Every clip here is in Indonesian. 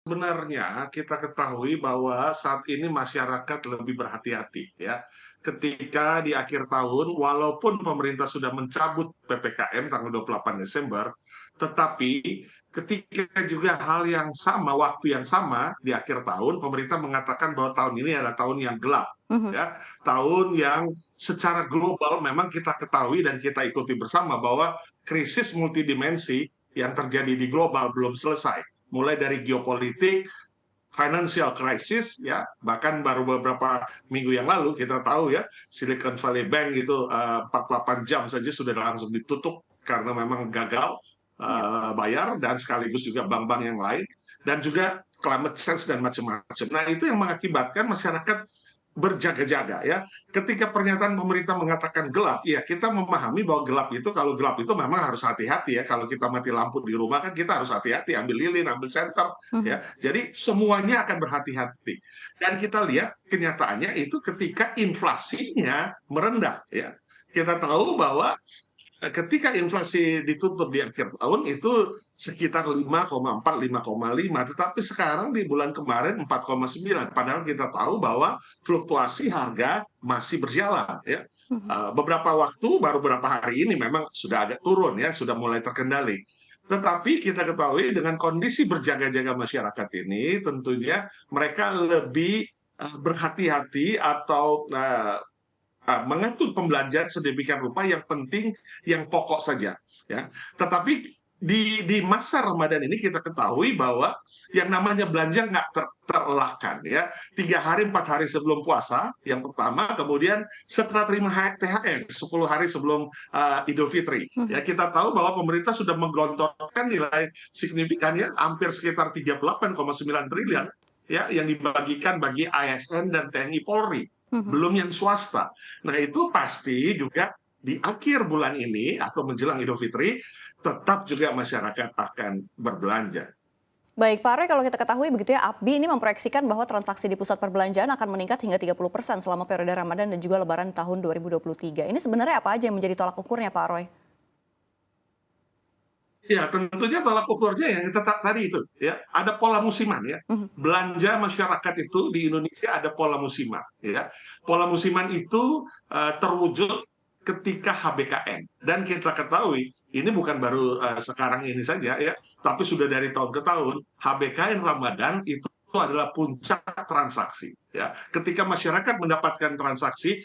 Sebenarnya kita ketahui bahwa saat ini masyarakat lebih berhati-hati ya. Ketika di akhir tahun, walaupun pemerintah sudah mencabut PPKM tanggal 28 Desember, tetapi ketika juga hal yang sama, waktu yang sama di akhir tahun, pemerintah mengatakan bahwa tahun ini adalah tahun yang gelap. Mhm. Ya, tahun yang secara global memang kita ketahui dan kita ikuti bersama bahwa krisis multidimensi yang terjadi di global belum selesai, mulai dari geopolitik, financial crisis, ya bahkan baru beberapa minggu yang lalu kita tahu ya Silicon Valley Bank itu 48 jam saja sudah langsung ditutup karena memang gagal Iya. bayar, dan sekaligus juga bank-bank yang lain, dan juga climate change dan macam-macam. Nah itu yang mengakibatkan masyarakat berjaga-jaga ya. Ketika pernyataan pemerintah mengatakan gelap, ya kita memahami bahwa gelap itu, kalau gelap itu memang harus hati-hati ya. Kalau kita mati lampu di rumah kan kita harus hati-hati, ambil lilin, ambil senter Mhm. ya. Jadi semuanya akan berhati-hati. Dan kita lihat kenyataannya itu ketika inflasinya merendah ya. Kita tahu bahwa ketika inflasi ditutup di akhir tahun itu sekitar 5,4, 5,5, tetapi sekarang di bulan kemarin 4,9. Padahal kita tahu bahwa fluktuasi harga masih berjalan ya. Mhm. Beberapa waktu, baru beberapa hari ini memang sudah agak turun ya, sudah mulai terkendali. Tetapi kita ketahui dengan kondisi berjaga-jaga masyarakat ini, tentunya mereka lebih berhati-hati atau mengatur pembelanjaan sedemikian rupa yang penting, yang pokok saja. Ya. Tetapi di masa Ramadan ini kita ketahui bahwa yang namanya belanja nggak terelakkan ya. 3 hari 4 hari sebelum puasa yang pertama, kemudian setelah terima THR 10 hari sebelum Idul Fitri Mhm. ya, kita tahu bahwa pemerintah sudah menggelontorkan nilai signifikan ya, hampir sekitar 38,9 triliun ya, yang dibagikan bagi ASN dan TNI Polri, Mhm. belum yang swasta. Nah, itu pasti juga di akhir bulan ini atau menjelang Idul Fitri, tetap juga masyarakat akan berbelanja. Baik, Pak Roy, kalau kita ketahui begitu ya, APBI ini memproyeksikan bahwa transaksi di pusat perbelanjaan akan meningkat hingga 30% selama periode Ramadan dan juga Lebaran tahun 2023. Ini sebenarnya apa aja yang menjadi tolak ukurnya, Pak Roy? Ya, tentunya tolak ukurnya yang tetap tadi itu, ya, ada pola musiman ya. Mhm. Belanja masyarakat itu di Indonesia ada pola musiman, ya. Pola musiman itu terwujud ketika HBKN, dan kita ketahui ini bukan baru sekarang ini saja ya, tapi sudah dari tahun ke tahun HBKN Ramadan itu adalah puncak transaksi ya. Ketika masyarakat mendapatkan transaksi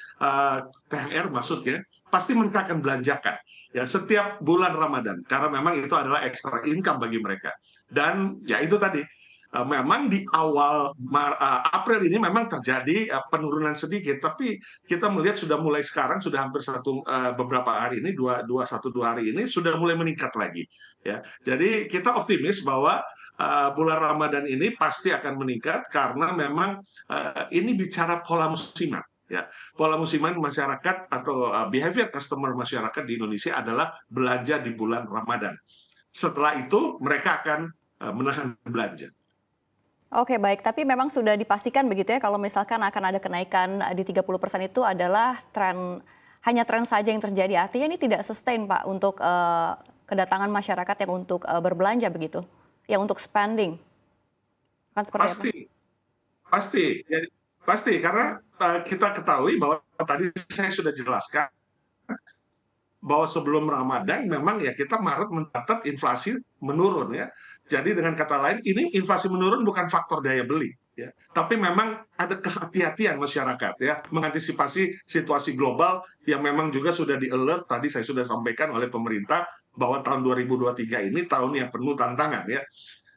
THR maksudnya, pasti mereka akan belanjakan ya setiap bulan Ramadan, karena memang itu adalah extra income bagi mereka. Dan ya itu tadi, memang di awal April ini memang terjadi penurunan sedikit, tapi kita melihat sudah mulai sekarang, sudah hampir beberapa hari ini, dua hari ini sudah mulai meningkat lagi ya. Jadi kita optimis bahwa bulan Ramadan ini pasti akan meningkat, karena memang ini bicara pola musiman ya. Pola musiman masyarakat atau behavior customer masyarakat di Indonesia adalah belanja di bulan Ramadan. Setelah itu mereka akan menahan belanja. Oke, baik. Tapi memang sudah dipastikan begitu ya kalau misalkan akan ada kenaikan di 30% itu adalah hanya tren saja yang terjadi. Artinya ini tidak sustain, Pak, untuk kedatangan masyarakat yang untuk berbelanja begitu, yang untuk spending. Kan seperti apa? Pasti, pasti, ya, pasti karena kita ketahui bahwa tadi saya sudah jelaskan bahwa sebelum Ramadan memang ya kita Maret mencatat inflasi menurun ya. Jadi dengan kata lain, ini inflasi menurun bukan faktor daya beli ya, tapi memang ada kehati-hatian masyarakat ya mengantisipasi situasi global yang memang juga sudah di-alert, tadi saya sudah sampaikan oleh pemerintah bahwa tahun 2023 ini tahun yang penuh tantangan ya.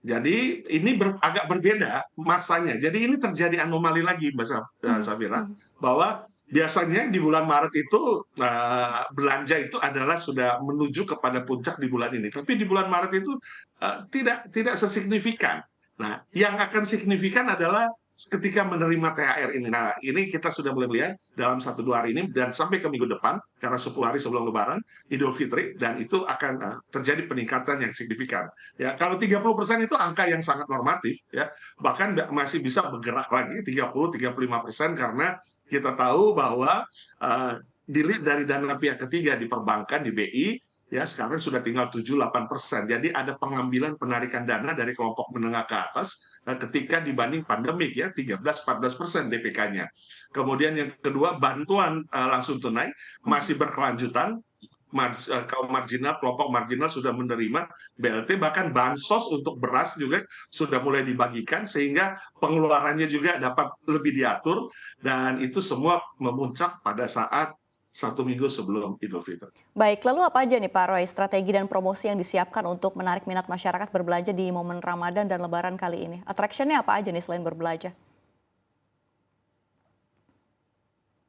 Jadi ini agak berbeda masanya. Jadi ini terjadi anomali lagi, Mbak Mhm. Safira, Mhm. bahwa biasanya di bulan Maret itu belanja itu adalah sudah menuju kepada puncak di bulan ini. Tapi di bulan Maret itu tidak sesignifikan. Nah, yang akan signifikan adalah ketika menerima THR ini. Nah, ini kita sudah mulai melihat dalam 1-2 hari ini dan sampai ke minggu depan, karena 10 hari sebelum Lebaran, Idul Fitri, dan itu akan terjadi peningkatan yang signifikan. Ya, kalau 30% itu angka yang sangat normatif ya, bahkan masih bisa bergerak lagi 30-35%, karena kita tahu bahwa dilihat dari dana pihak ketiga di perbankan, di BI, ya sekarang sudah tinggal 7-8%. Jadi ada pengambilan penarikan dana dari kelompok menengah ke atas ketika dibanding pandemik ya 13-14% DPK-nya. Kemudian yang kedua, bantuan langsung tunai masih berkelanjutan. Kaum marginal, kelompok marginal sudah menerima BLT, bahkan bansos untuk beras juga sudah mulai dibagikan sehingga pengeluarannya juga dapat lebih diatur, dan itu semua memuncak pada saat 1 minggu sebelum Idul Fitri. Baik, lalu apa aja nih Pak Roy strategi dan promosi yang disiapkan untuk menarik minat masyarakat berbelanja di momen Ramadan dan Lebaran kali ini? Attraction-nya apa aja nih selain berbelanja?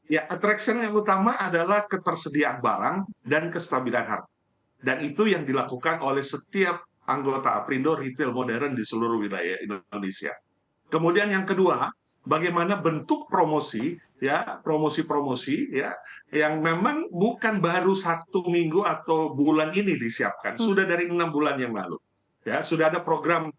Ya, attraction yang utama adalah ketersediaan barang dan kestabilan harga. Dan itu yang dilakukan oleh setiap anggota Aprindo retail modern di seluruh wilayah Indonesia. Kemudian yang kedua, bagaimana bentuk promosi, ya promosi-promosi ya yang memang bukan baru 1 minggu atau bulan ini disiapkan, sudah dari 6 bulan yang lalu. Ya, sudah ada program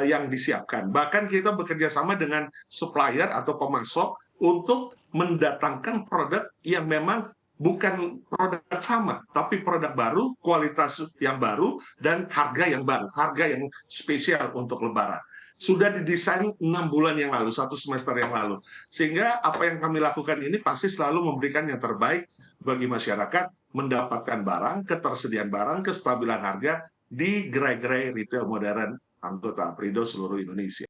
yang disiapkan. Bahkan kita bekerja sama dengan supplier atau pemasok untuk mendatangkan produk yang memang bukan produk lama, tapi produk baru, kualitas yang baru, dan harga yang baru, harga yang spesial untuk Lebaran. Sudah didesain 6 bulan yang lalu, 1 semester yang lalu. Sehingga apa yang kami lakukan ini pasti selalu memberikan yang terbaik bagi masyarakat, mendapatkan barang, ketersediaan barang, kestabilan harga di gerai-gerai retail modern anggota Aprindo seluruh Indonesia.